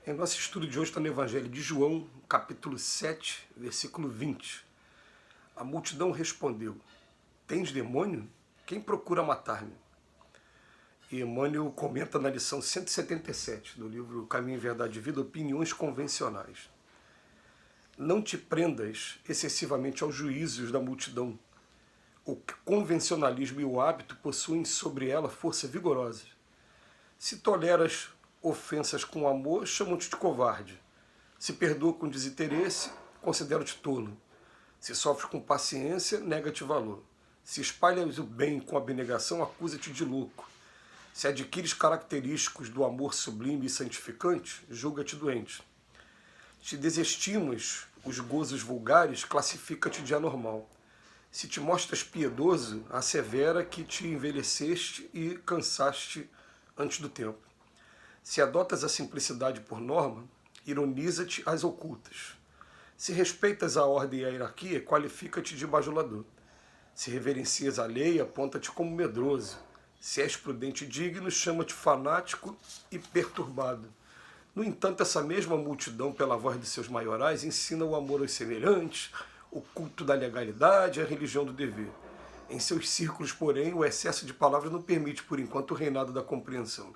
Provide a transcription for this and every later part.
Em nosso estudo de hoje está no Evangelho de João, capítulo 7, versículo 20. A multidão respondeu: Tens demônio? Quem procura matar-me? E Emmanuel comenta na lição 177 do livro Caminho, Verdade e Vida, Opiniões Convencionais. Não te prendas excessivamente aos juízos da multidão. O convencionalismo e o hábito possuem sobre ela força vigorosa. Se toleras ofensas com amor, chamam-te de covarde. Se perdoa com desinteresse, considero-te tolo. Se sofres com paciência, nega-te valor. Se espalhas o bem com abnegação, acusa-te de louco. Se adquires característicos do amor sublime e santificante, julga-te doente. Se desestimas os gozos vulgares, classifica-te de anormal. Se te mostras piedoso, assevera que te envelheceste e cansaste antes do tempo. Se adotas a simplicidade por norma, ironiza-te às ocultas. Se respeitas a ordem e a hierarquia, qualifica-te de bajulador. Se reverencias a lei, aponta-te como medroso. Se és prudente e digno, chama-te fanático e perturbado. No entanto, essa mesma multidão, pela voz de seus maiorais, ensina o amor aos semelhantes, o culto da legalidade e a religião do dever. Em seus círculos, porém, o excesso de palavras não permite, por enquanto, o reinado da compreensão.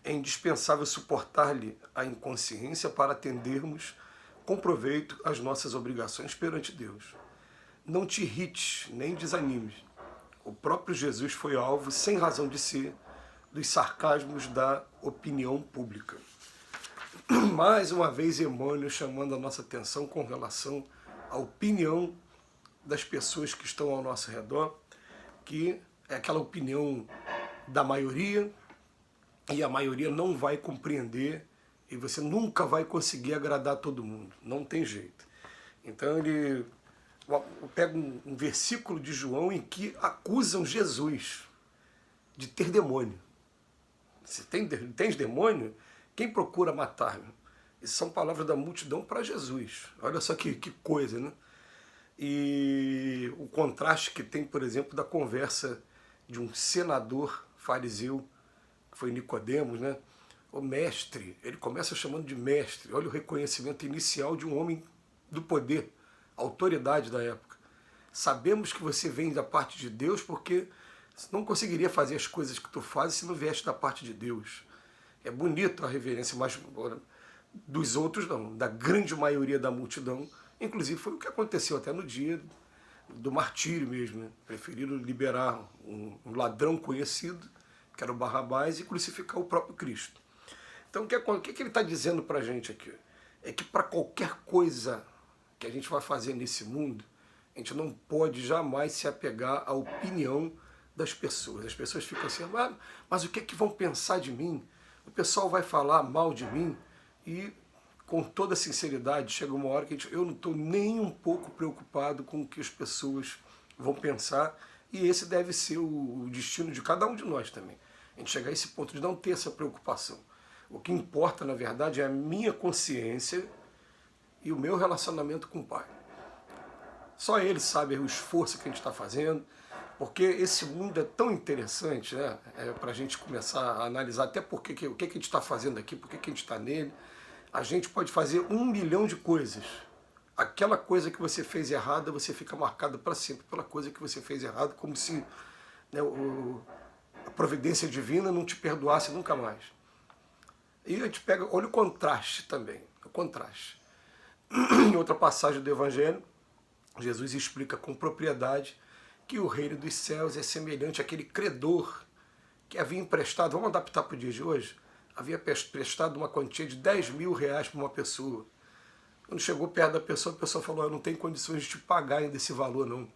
É indispensável suportar-lhe a inconsciência para atendermos com proveito às nossas obrigações perante Deus. Não te irrites, nem desanimes. O próprio Jesus foi alvo, sem razão de ser, dos sarcasmos da opinião pública. Mais uma vez, Emmanuel chamando a nossa atenção com relação à opinião das pessoas que estão ao nosso redor, que é aquela opinião da maioria, e a maioria não vai compreender, e você nunca vai conseguir agradar todo mundo, não tem jeito. Então ele pega um versículo de João em que acusam Jesus de ter demônio. Se tens demônio, quem procura matar-me? Essas são palavras da multidão para Jesus. Olha só que coisa, né? E o contraste que tem, por exemplo, da conversa de um senador fariseu, que foi Nicodemos, né? O mestre, ele começa chamando de mestre. Olha o reconhecimento inicial de um homem do poder, autoridade da época. Sabemos que você vem da parte de Deus porque você não conseguiria fazer as coisas que tu fazes se não viesse da parte de Deus. É bonito a reverência, mas dos outros não, da grande maioria da multidão. Inclusive foi o que aconteceu até no dia do martírio mesmo, né? Preferiram liberar um ladrão conhecido, que era o Barrabás, e crucificar o próprio Cristo. Então o que ele está dizendo para a gente aqui? É que para qualquer coisa que a gente vai fazer nesse mundo, a gente não pode jamais se apegar à opinião das pessoas. As pessoas ficam assim, mas o que é que vão pensar de mim? O pessoal vai falar mal de mim? E com toda sinceridade, chega uma hora que eu não estou nem um pouco preocupado com o que as pessoas vão pensar, e esse deve ser o destino de cada um de nós também. A gente chegar a esse ponto de não ter essa preocupação. O que importa, na verdade, é a minha consciência e o meu relacionamento com o Pai. Só Ele sabe o esforço que a gente está fazendo, porque esse mundo é tão interessante, né? Para a gente começar a analisar até o que a gente está fazendo aqui, por que a gente está nele. A gente pode fazer 1 milhão de coisas. Aquela coisa que você fez errada, você fica marcado para sempre pela coisa que você fez errada, como se, né, a providência divina não te perdoasse nunca mais. E a gente pega, olha o contraste também, o contraste. Em outra passagem do Evangelho, Jesus explica com propriedade que o reino dos céus é semelhante àquele credor que havia emprestado, vamos adaptar para o dia de hoje, havia prestado uma quantia de 10 mil reais para uma pessoa. Quando chegou perto da pessoa, a pessoa falou, eu não tenho condições de te pagar ainda esse valor, não.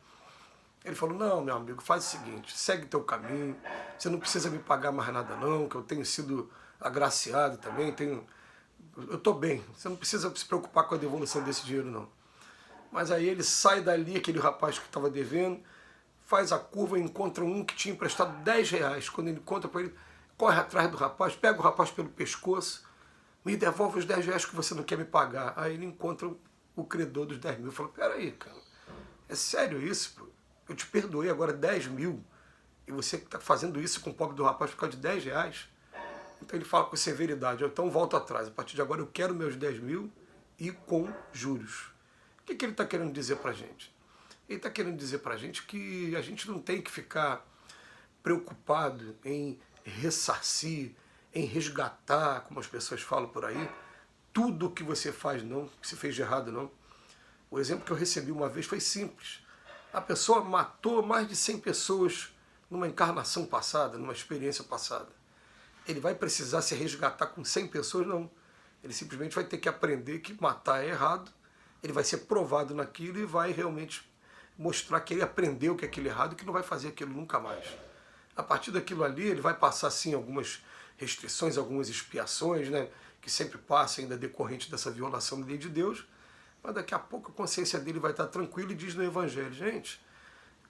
Ele falou, não, meu amigo, faz o seguinte, segue teu caminho, você não precisa me pagar mais nada não, que eu tenho sido agraciado também, eu estou bem, você não precisa se preocupar com a devolução desse dinheiro, não. Mas aí ele sai dali, aquele rapaz que estava devendo, faz a curva e encontra um que tinha emprestado 10 reais. Quando ele conta para ele, corre atrás do rapaz, pega o rapaz pelo pescoço, me devolve os 10 reais que você não quer me pagar. Aí ele encontra o credor dos 10 mil. Fala, peraí, cara, é sério isso? Pô? Eu te perdoei agora 10 mil e você está fazendo isso com o pobre do rapaz por causa de 10 reais? Então ele fala com severidade, então volto atrás, a partir de agora eu quero meus 10 mil e com juros. O que ele está querendo dizer para a gente? Ele está querendo dizer para a gente que a gente não tem que ficar preocupado em ressarcir, em resgatar, como as pessoas falam por aí, tudo que você faz, não, que você fez de errado, não. O exemplo que eu recebi uma vez foi simples. A pessoa matou mais de 100 pessoas numa encarnação passada, numa experiência passada. Ele vai precisar se resgatar com 100 pessoas? Não. Ele simplesmente vai ter que aprender que matar é errado, ele vai ser provado naquilo e vai realmente mostrar que ele aprendeu que aquilo é errado e que não vai fazer aquilo nunca mais. A partir daquilo ali, ele vai passar, sim, algumas restrições, algumas expiações, né, que sempre passa ainda decorrente dessa violação da lei de Deus, mas daqui a pouco a consciência dele vai estar tranquila e diz no Evangelho, gente,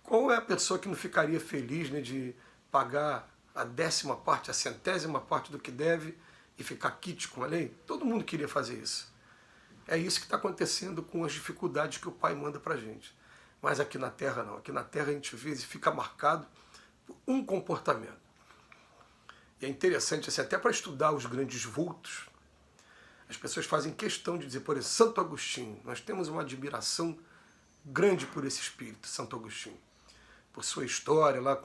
qual é a pessoa que não ficaria feliz, né, de pagar a 10ª parte, a 100ª parte do que deve e ficar quite com a lei? Todo mundo queria fazer isso. É isso que está acontecendo com as dificuldades que o Pai manda para a gente. Mas aqui na Terra não. Aqui na Terra a gente às vezes fica marcado por um comportamento. E é interessante, assim, até para estudar os grandes vultos, as pessoas fazem questão de dizer, por exemplo, Santo Agostinho. Nós temos uma admiração grande por esse espírito, Santo Agostinho. Por sua história lá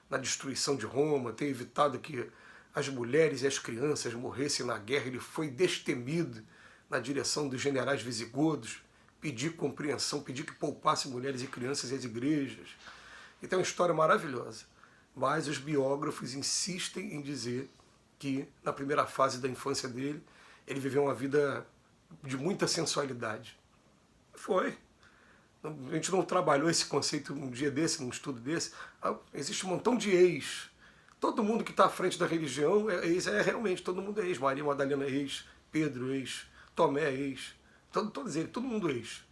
na destruição de Roma, ter evitado que as mulheres e as crianças morressem na guerra. Ele foi destemido na direção dos generais visigodos, pedir compreensão, pedir que poupasse mulheres e crianças e as igrejas. E tem uma história maravilhosa. Mas os biógrafos insistem em dizer que, na primeira fase da infância dele, ele viveu uma vida de muita sensualidade. Foi. A gente não trabalhou esse conceito um dia desse, num estudo desse. Existe um montão de ex. Todo mundo que está à frente da religião é ex, realmente, todo mundo é ex. Maria Madalena é ex, Pedro é ex, Tomé é ex. Todos eles, todo mundo é ex.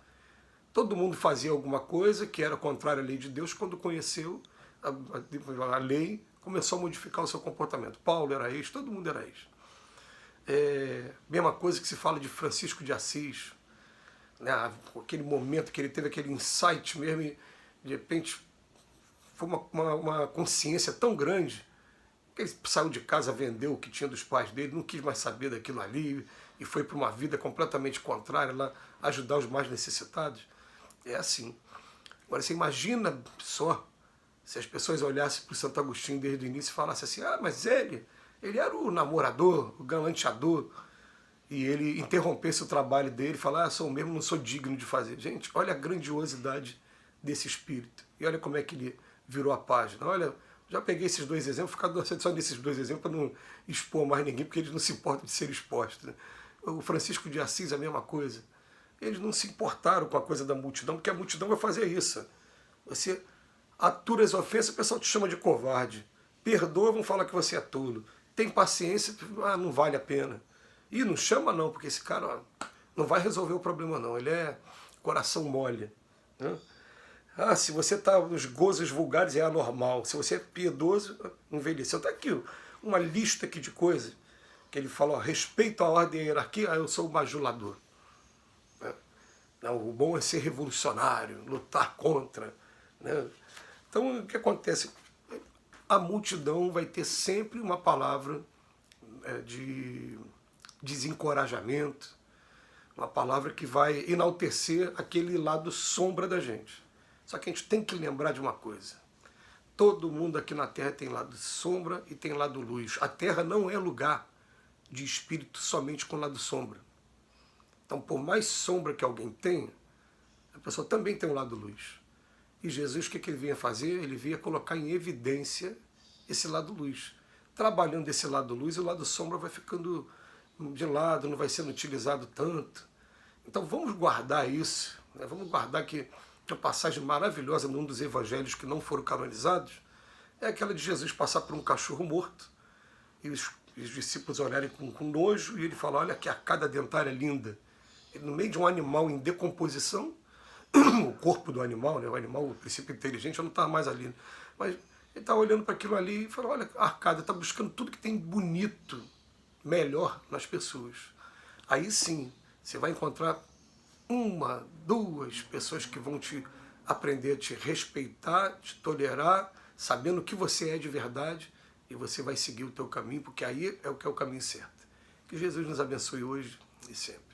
Todo mundo fazia alguma coisa que era contrária à lei de Deus. Quando conheceu a lei, começou a modificar o seu comportamento. Paulo era ex, todo mundo era ex. Mesma coisa que se fala de Francisco de Assis, né? Aquele momento que ele teve aquele insight mesmo e de repente foi uma consciência tão grande que ele saiu de casa, vendeu o que tinha dos pais dele, não quis mais saber daquilo ali e foi para uma vida completamente contrária, lá ajudar os mais necessitados. É assim. Agora você imagina só se as pessoas olhassem para o Santo Agostinho desde o início e falassem assim, mas ele era o namorador, o galanteador, e ele interrompesse o trabalho dele e falar, sou mesmo, não sou digno de fazer. Gente, olha a grandiosidade desse espírito. E olha como é que ele virou a página. Olha, já peguei esses dois exemplos, ficar só nesses dois exemplos para não expor mais ninguém, porque eles não se importam de ser expostos, né? O Francisco de Assis, a mesma coisa. Eles não se importaram com a coisa da multidão, porque a multidão vai fazer isso. Você atura as ofensas, o pessoal te chama de covarde. Perdoa, vão falar que você é tolo. Tem paciência, não vale a pena. E não chama não, porque esse cara não vai resolver o problema não. Ele é coração mole, né? Se você está nos gozos vulgares é anormal. Se você é piedoso, envelheceu. Está aqui uma lista aqui de coisas que ele fala, respeito à ordem e à hierarquia, eu sou o bajulador. Não, o bom é ser revolucionário, lutar contra, né? Então, o que acontece? A multidão vai ter sempre uma palavra de desencorajamento, uma palavra que vai enaltecer aquele lado sombra da gente. Só que a gente tem que lembrar de uma coisa. Todo mundo aqui na Terra tem lado sombra e tem lado luz. A Terra não é lugar de espírito somente com lado sombra. Então, por mais sombra que alguém tenha, a pessoa também tem um lado luz. E Jesus, o que ele vinha fazer? Ele vinha colocar em evidência esse lado luz. Trabalhando esse lado luz, o lado sombra vai ficando de lado, não vai sendo utilizado tanto. Então vamos guardar isso, né? Vamos guardar que a passagem maravilhosa num dos evangelhos que não foram canonizados é aquela de Jesus passar por um cachorro morto e os discípulos olharem com nojo e ele fala, olha que arcada dentária linda. Ele, no meio de um animal em decomposição, o corpo do animal, né? O animal, o princípio inteligente, já não estava mais ali. Mas ele está olhando para aquilo ali e fala, olha, a arcada está buscando tudo que tem bonito, melhor nas pessoas. Aí sim, você vai encontrar uma, duas pessoas que vão te aprender a te respeitar, te tolerar, sabendo o que você é de verdade, e e você vai seguir o teu caminho, porque aí é o que é o caminho certo. Que Jesus nos abençoe hoje e sempre.